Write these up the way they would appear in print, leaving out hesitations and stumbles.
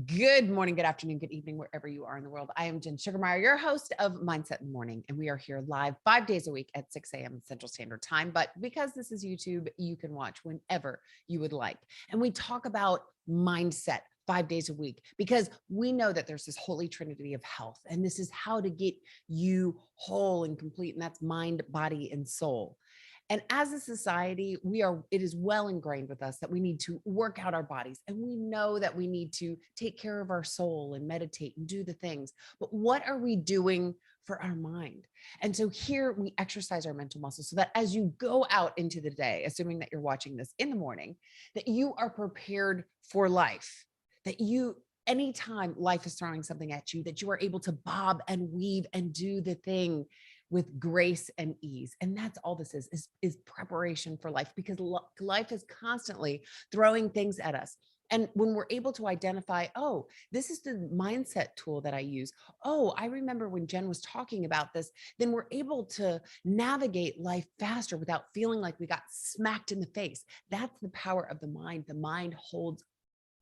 Good morning, good afternoon, good evening, wherever you are in the world. I am Jen Sugarmeyer, your host of Mindset in the Morning, and we are here live 5 days a week at 6 a.m. Central Standard Time. But because this is YouTube, you can watch whenever you would like. And we talk about mindset 5 days a week because we know that there's this holy trinity of health, and this is how to get you whole and complete, and that's mind, body, and soul. And as a society, it is well ingrained with us that we need to work out our bodies, and we know that we need to take care of our soul and meditate and do the things. But what are we doing for our mind? And so here we exercise our mental muscles so that as you go out into the day, assuming that you're watching this in the morning, that you are prepared for life, that anytime life is throwing something at you, that you are able to bob and weave and do the thing with grace and ease. And that's all this is preparation for life, because life is constantly throwing things at us. And when we're able to identify, oh, this is the mindset tool that I use. Oh, I remember when Jen was talking about this, then we're able to navigate life faster without feeling like we got smacked in the face. That's the power of the mind. The mind holds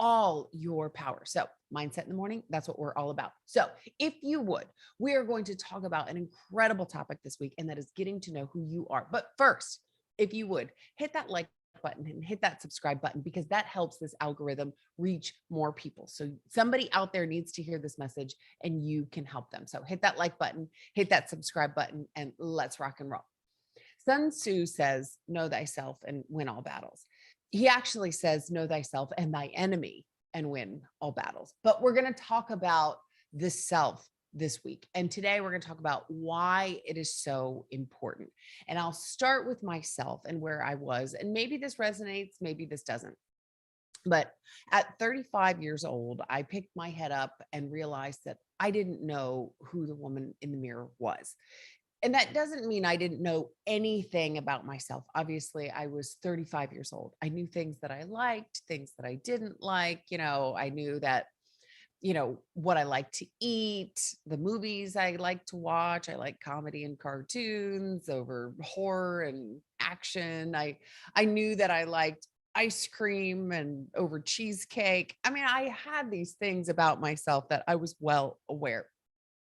all your power. So, mindset in the morning, that's what we're all about. So, if you would, we are going to talk about an incredible topic this week, and that is getting to know who you are. But first, if you would, hit that like button and hit that subscribe button, because that helps this algorithm reach more people. So, somebody out there needs to hear this message and you can help them. So, hit that like button, hit that subscribe button, and let's rock and roll. Sun Tzu says, know thyself and win all battles. He actually says, know thyself and thy enemy and win all battles. But we're going to talk about the self this week. And today we're going to talk about why it is so important. And I'll start with myself and where I was. And maybe this resonates, maybe this doesn't. But at 35 years old, I picked my head up and realized that I didn't know who the woman in the mirror was. And that doesn't mean I didn't know anything about myself. Obviously, I was 35 years old. I knew things that I liked, things that I didn't like. I knew that, what I like to eat, the movies I like to watch. I like comedy and cartoons over horror and action. I knew that I liked ice cream and over cheesecake. I mean, I had these things about myself that I was well aware.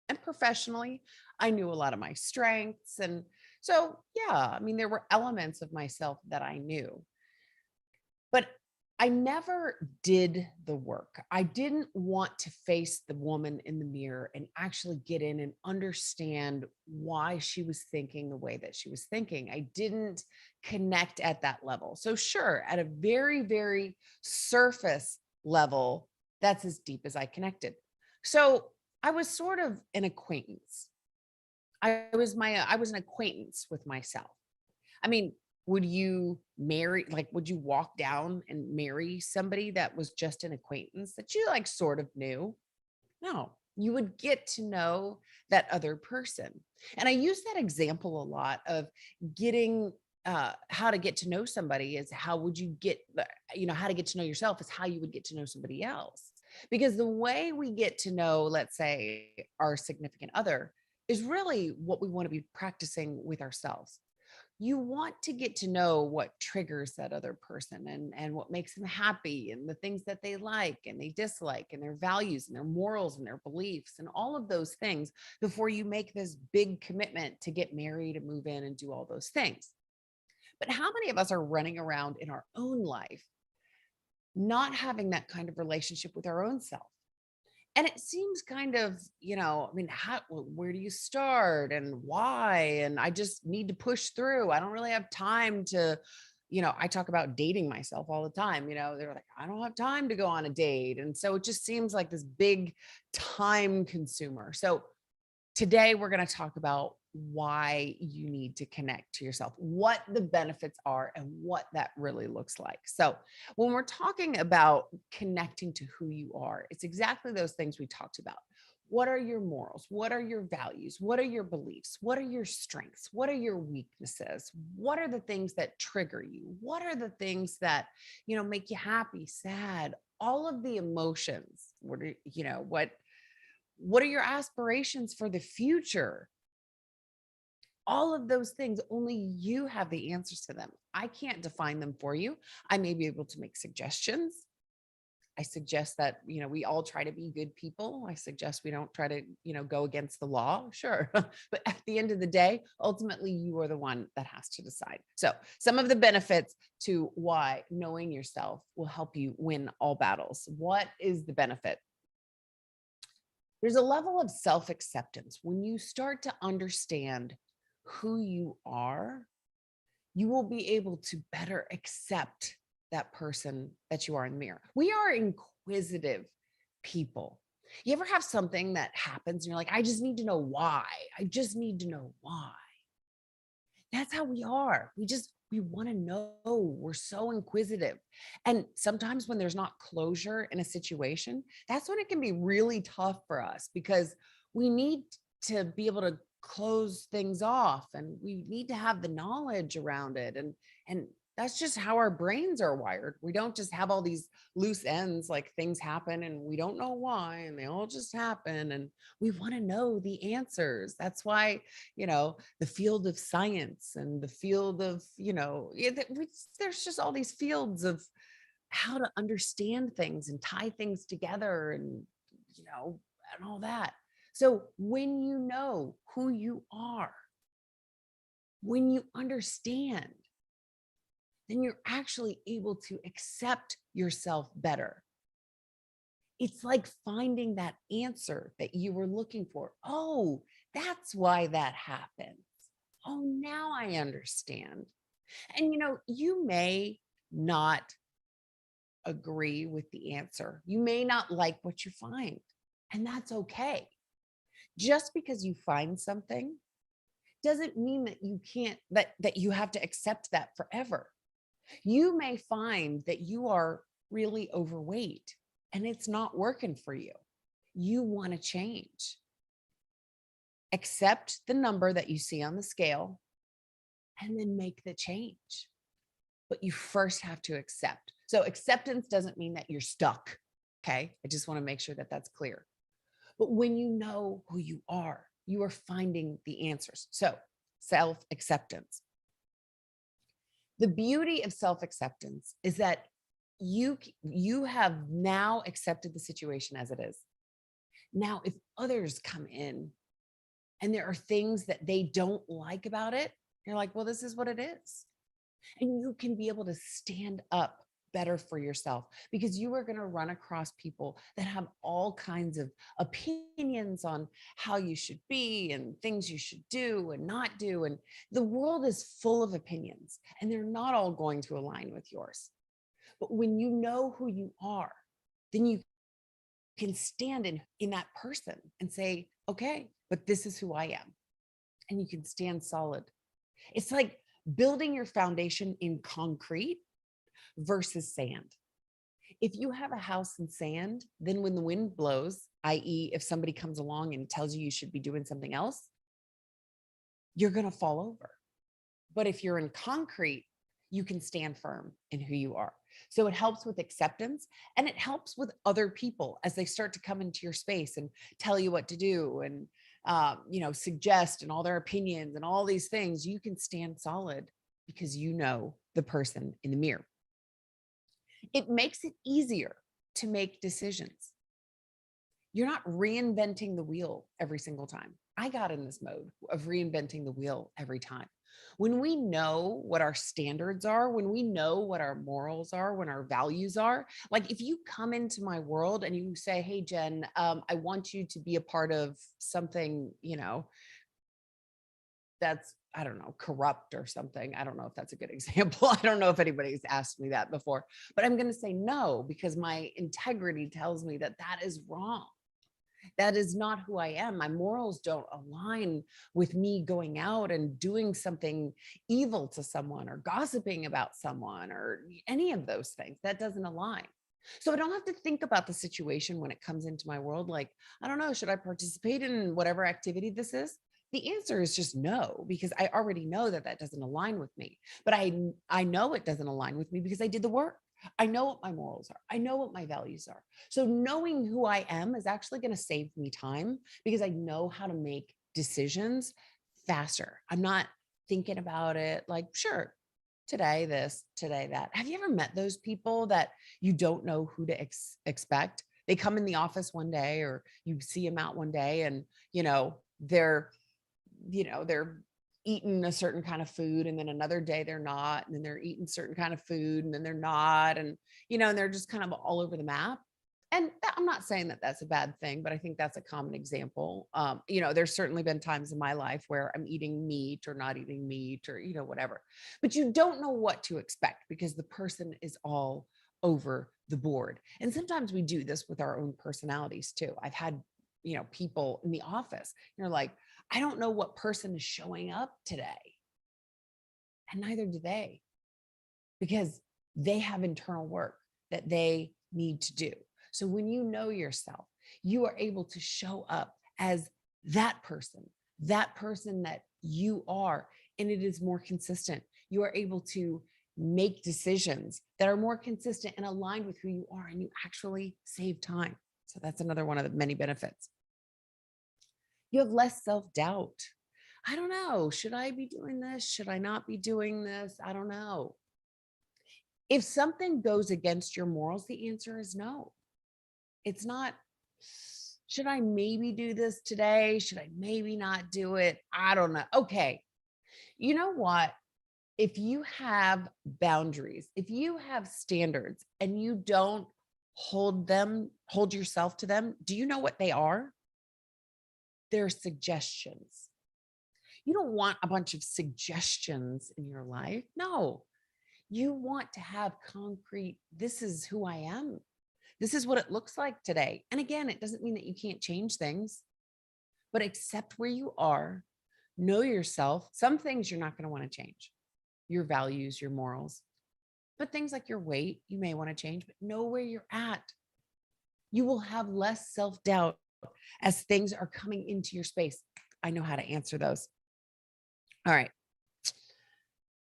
And professionally, I knew a lot of my strengths. And so, yeah, I mean, there were elements of myself that I knew, but I never did the work. I didn't want to face the woman in the mirror and actually get in and understand why she was thinking the way that she was thinking. I didn't connect at that level. So, sure, at a very, very surface level, that's as deep as I connected. So, I was sort of an acquaintance. I was an acquaintance with myself. I mean, would you walk down and marry somebody that was just an acquaintance that you like sort of knew? No, you would get to know that other person. And I use that example a lot of getting how to get to know somebody is how would you get, how to get to know yourself is how you would get to know somebody else. Because the way we get to know, let's say, our significant other is really what we want to be practicing with ourselves. You want to get to know what triggers that other person and what makes them happy and the things that they like and they dislike and their values and their morals and their beliefs and all of those things before you make this big commitment to get married and move in and do all those things. But how many of us are running around in our own life not having that kind of relationship with our own self? And it seems kind of, I mean, where do you start and why? And I just need to push through. I don't really have time to, I talk about dating myself all the time. They're like, I don't have time to go on a date. And so it just seems like this big time consumer. So today, we're going to talk about why you need to connect to yourself, what the benefits are, and what that really looks like. So, when we're talking about connecting to who you are, it's exactly those things we talked about. What are your morals? What are your values? What are your beliefs? What are your strengths? What are your weaknesses? What are the things that trigger you? What are the things that, make you happy, sad, all of the emotions? What are your aspirations for the future? All of those things, only you have the answers to them. I can't define them for you. I may be able to make suggestions, I suggest that, we all try to be good people. I suggest we don't try to, go against the law. Sure. But at the end of the day, ultimately, you are the one that has to decide. So, some of the benefits to why knowing yourself will help you win all battles. What is the benefit? There's a level of self acceptance. When you start to understand who you are, you will be able to better accept that person that you are in the mirror. We are inquisitive people. You ever have something that happens and you're like, I just need to know why? I just need to know why. That's how we are. We want to know. We're so inquisitive. And sometimes when there's not closure in a situation, that's when it can be really tough for us because we need to be able to close things off and we need to have the knowledge around it. And that's just how our brains are wired. We don't just have all these loose ends, like things happen and we don't know why and they all just happen. And we want to know the answers. That's why, the field of science and the field of, there's just all these fields of how to understand things and tie things together and all that. So when you know who you are, when you understand, then you're actually able to accept yourself better. It's like finding that answer that you were looking for. Oh, that's why that happens. Oh, now I understand. And you may not agree with the answer. You may not like what you find, and that's okay. Just because you find something doesn't mean that you can't that you have to accept that forever. You may find that you are really overweight and it's not working for you. You want to change. Accept the number that you see on the scale and then make the change. But you first have to accept. So acceptance doesn't mean that you're stuck. Okay. I just want to make sure that that's clear. But when you know who you are finding the answers. So self acceptance. The beauty of self acceptance is that you have now accepted the situation as it is. Now, if others come in and there are things that they don't like about it, you're like, well, this is what it is. And you can be able to stand up better for yourself because you are going to run across people that have all kinds of opinions on how you should be and things you should do and not do. And the world is full of opinions and they're not all going to align with yours. But when you know who you are, then you can stand in that person and say, okay, but this is who I am. And you can stand solid. It's like building your foundation in concrete versus sand. If you have a house in sand, then when the wind blows, i.e., if somebody comes along and tells you should be doing something else, you're going to fall over. But if you're in concrete, you can stand firm in who you are. So it helps with acceptance and it helps with other people as they start to come into your space and tell you what to do and suggest and all their opinions and all these things. You can stand solid because you know the person in the mirror. It makes it easier to make decisions. You're not reinventing the wheel every single time. I got in this mode of reinventing the wheel every time. When we know what our standards are, when we know what our morals are, when our values are, like if you come into my world and you say, hey, Jen, I want you to be a part of something, that's, I don't know, corrupt or something. I don't know if that's a good example. I don't know if anybody's asked me that before, but I'm going to say no, because my integrity tells me that that is wrong. That is not who I am. My morals don't align with me going out and doing something evil to someone or gossiping about someone or any of those things. That doesn't align. So I don't have to think about the situation when it comes into my world. Like, I don't know, should I participate in whatever activity this is? The answer is just no, because I already know that that doesn't align with me. But I know it doesn't align with me because I did the work. I know what my morals are. I know what my values are. So knowing who I am is actually going to save me time because I know how to make decisions faster. I'm not thinking about it like, sure, today this, today that. Have you ever met those people that you don't know who to expect? They come in the office one day, or you see them out one day, and they're they're eating a certain kind of food, and then another day they're not, and then they're eating certain kind of food, and then they're not, and and they're just kind of all over the map. And I'm not saying that that's a bad thing, but I think that's a common example. There's certainly been times in my life where I'm eating meat or not eating meat, or whatever, but you don't know what to expect because the person is all over the board. And sometimes we do this with our own personalities too. I've had people in the office, you're like, I don't know what person is showing up today. And neither do they, because they have internal work that they need to do. So when you know yourself, you are able to show up as that person that you are, and it is more consistent. You are able to make decisions that are more consistent and aligned with who you are, and you actually save time. So that's another one of the many benefits. You have less self-doubt. I don't know. Should I be doing this? Should I not be doing this? I don't know. If something goes against your morals, the answer is no. It's not, should I maybe do this today? Should I maybe not do it? I don't know. Okay. You know what? If you have boundaries, if you have standards and you don't hold yourself to them, do you know what they are? They're suggestions. You don't want a bunch of suggestions in your life. No, you want to have concrete, this is who I am. This is what it looks like today. And again, it doesn't mean that you can't change things, but accept where you are, know yourself. Some things you're not going to want to change, your values, your morals, but things like your weight, you may want to change, but know where you're at. You will have less self-doubt as things are coming into your space. I know how to answer those. All right.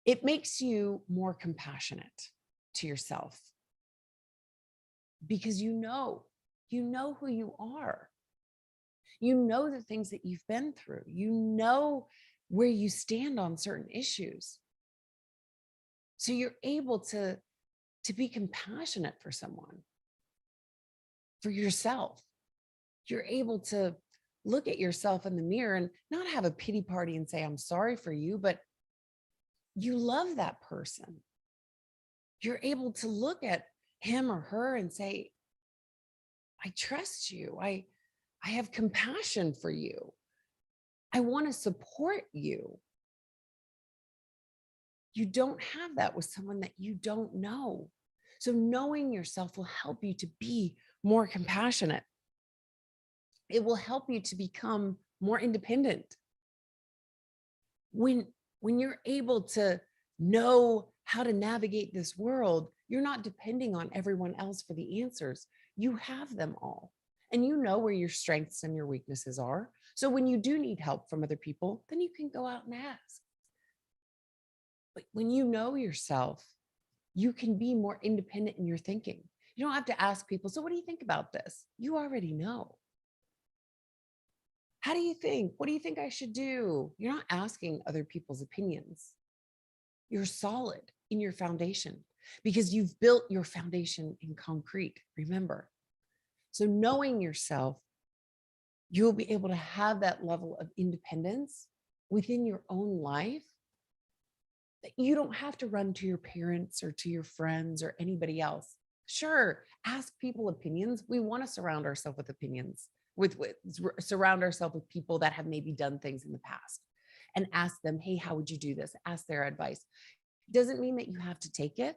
It makes you more compassionate to yourself because you know who you are. You know the things that you've been through. You know where you stand on certain issues. So you're able to be compassionate for someone, for yourself. You're able to look at yourself in the mirror and not have a pity party and say, I'm sorry for you, but you love that person. You're able to look at him or her and say, I trust you. I have compassion for you. I want to support you. You don't have that with someone that you don't know. So knowing yourself will help you to be more compassionate. It will help you to become more independent. When you're able to know how to navigate this world, you're not depending on everyone else for the answers. You have them all. And you know where your strengths and your weaknesses are. So when you do need help from other people, then you can go out and ask. But when you know yourself, you can be more independent in your thinking. You don't have to ask people, so what do you think about this? You already know. How do you think? What do you think I should do? You're not asking other people's opinions. You're solid in your foundation because you've built your foundation in concrete, remember. So knowing yourself, you'll be able to have that level of independence within your own life that you don't have to run to your parents or to your friends or anybody else. Sure, ask people opinions. We want to surround ourselves with opinions, surround ourselves with people that have maybe done things in the past and ask them, hey, how would you do this? Ask their advice. Doesn't mean that you have to take it.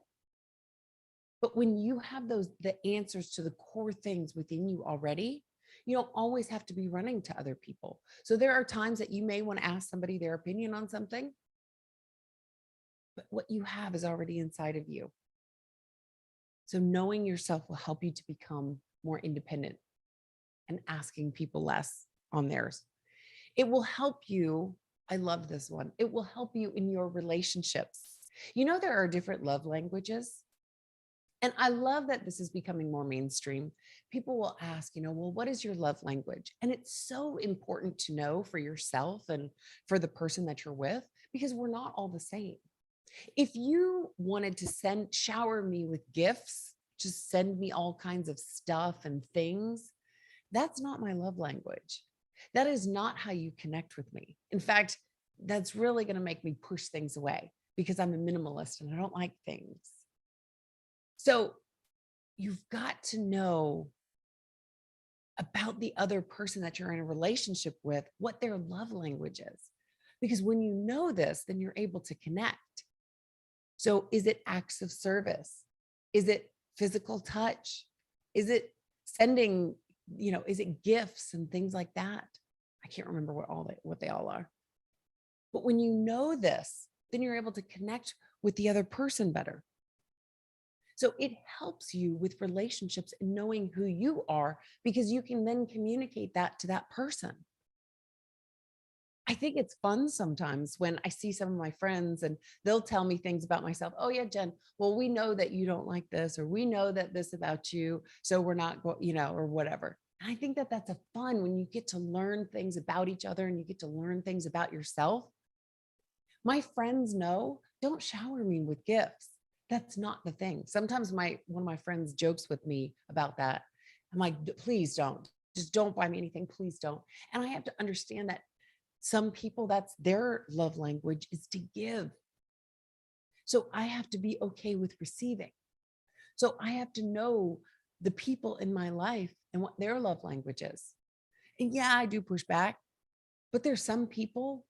But when you have the answers to the core things within you already, you don't always have to be running to other people. So there are times that you may want to ask somebody their opinion on something, but what you have is already inside of you. So knowing yourself will help you to become more independent and asking people less on theirs. It will help you. I love this one. It will help you in your relationships. There are different love languages. And I love that this is becoming more mainstream. People will ask, well, what is your love language? And it's so important to know for yourself and for the person that you're with, because we're not all the same. If you wanted to shower me with gifts, just send me all kinds of stuff and things, that's not my love language. That is not how you connect with me. In fact, that's really going to make me push things away because I'm a minimalist and I don't like things. So you've got to know about the other person that you're in a relationship with, what their love language is. Because when you know this, then you're able to connect. So is it acts of service? Is it physical touch? Is it sending, is it gifts and things like that? I can't remember what they all are. But when you know this, then you're able to connect with the other person better. So it helps you with relationships and knowing who you are because you can then communicate that to that person. I think it's fun sometimes when I see some of my friends and they'll tell me things about myself. Oh, yeah, Jen, well, we know that you don't like this, or we know that this about you. So we're not going, or whatever. And I think that that's a fun when you get to learn things about each other and you get to learn things about yourself. My friends know, don't shower me with gifts. That's not the thing. Sometimes one of my friends jokes with me about that. I'm like, please don't. Just don't buy me anything. Please don't. And I have to understand that some people, that's their love language, is to give. So I have to be okay with receiving. So I have to know the people in my life and what their love language is. And yeah, I do push back, but there's some people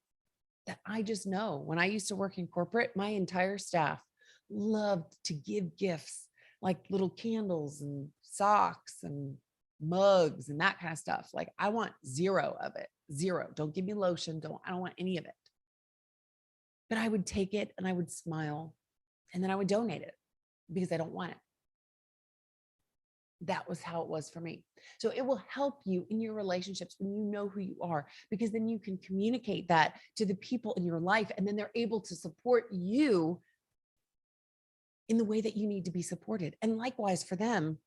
that I just know. When I used to work in corporate, my entire staff loved to give gifts like little candles and socks and mugs and that kind of stuff. Like I want zero of it. Zero. Don't give me lotion. I don't want any of it. But I would take it and I would smile and then I would donate it because I don't want it. That was how it was for me. So it will help you in your relationships when you know who you are, because then you can communicate that to the people in your life and then they're able to support you in the way that you need to be supported. And likewise for them,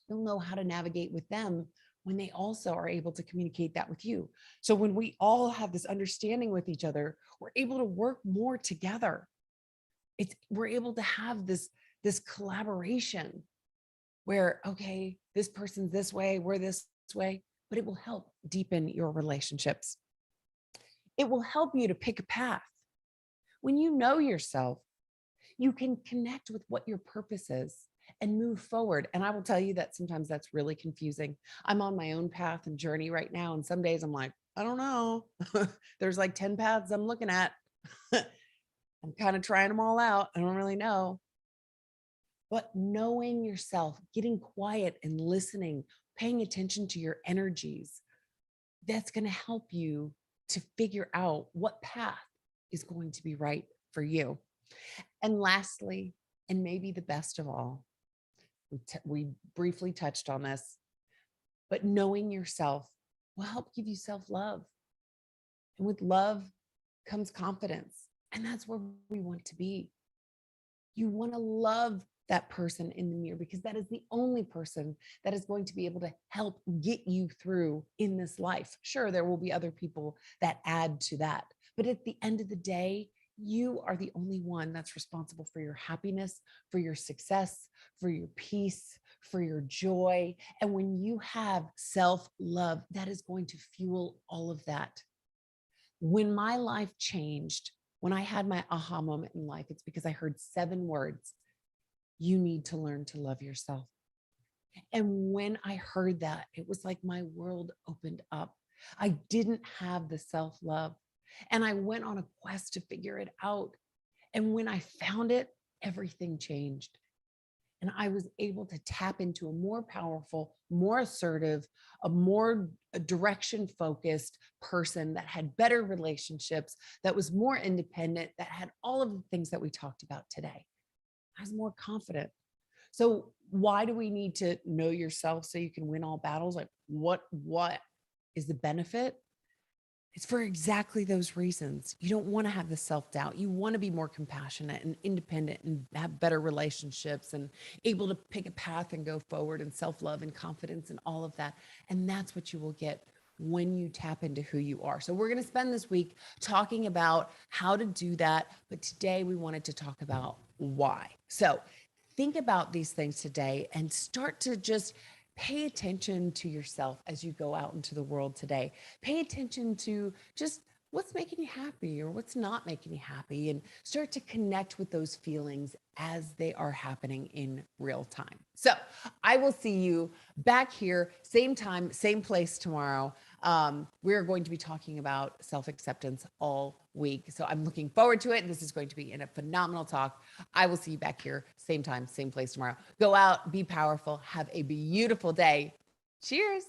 you'll know how to navigate with them when they also are able to communicate that with you. So when we all have this understanding with each other, we're able to work more together. We're able to have this collaboration where, okay, this person's this way, we're this way, but it will help deepen your relationships. It will help you to pick a path. When you know yourself, you can connect with what your purpose is and move forward. And I will tell you that sometimes that's really confusing. I'm on my own path and journey right now. And some days I'm like, I don't know. There's like 10 paths I'm looking at. I'm kind of trying them all out. I don't really know. But knowing yourself, getting quiet and listening, paying attention to your energies, that's going to help you to figure out what path is going to be right for you. And lastly, and maybe the best of all, we briefly touched on this, but knowing yourself will help give you self-love. And with love comes confidence. And that's where we want to be. You want to love that person in the mirror because that is the only person that is going to be able to help get you through in this life. Sure, there will be other people that add to that. But at the end of the day, you are the only one that's responsible for your happiness, for your success, for your peace, for your joy. And when you have self-love, that is going to fuel all of that. When my life changed, when I had my aha moment in life, it's because I heard 7 words. You need to learn to love yourself. And when I heard that, it was like my world opened up. I didn't have the self-love. And I went on a quest to figure it out. And when I found it, everything changed. And I was able to tap into a more powerful, more assertive, a more direction focused person that had better relationships, that was more independent, that had all of the things that we talked about today. I was more confident. So why do we need to know yourself so you can win all battles? Like what is the benefit? It's for exactly those reasons. You don't want to have the self-doubt. You want to be more compassionate and independent and have better relationships and able to pick a path and go forward and self-love and confidence and all of that. And that's what you will get when you tap into who you are. So we're going to spend this week talking about how to do that. But today we wanted to talk about why. So think about these things today and start to just pay attention to yourself as you go out into the world today. Pay attention to just what's making you happy or what's not making you happy, and start to connect with those feelings as they are happening in real time. So I will see you back here, same time, same place tomorrow. We're going to be talking about self-acceptance all week. So I'm looking forward to it. This is going to be a phenomenal talk. I will see you back here, same time, same place tomorrow. Go out, be powerful, have a beautiful day. Cheers.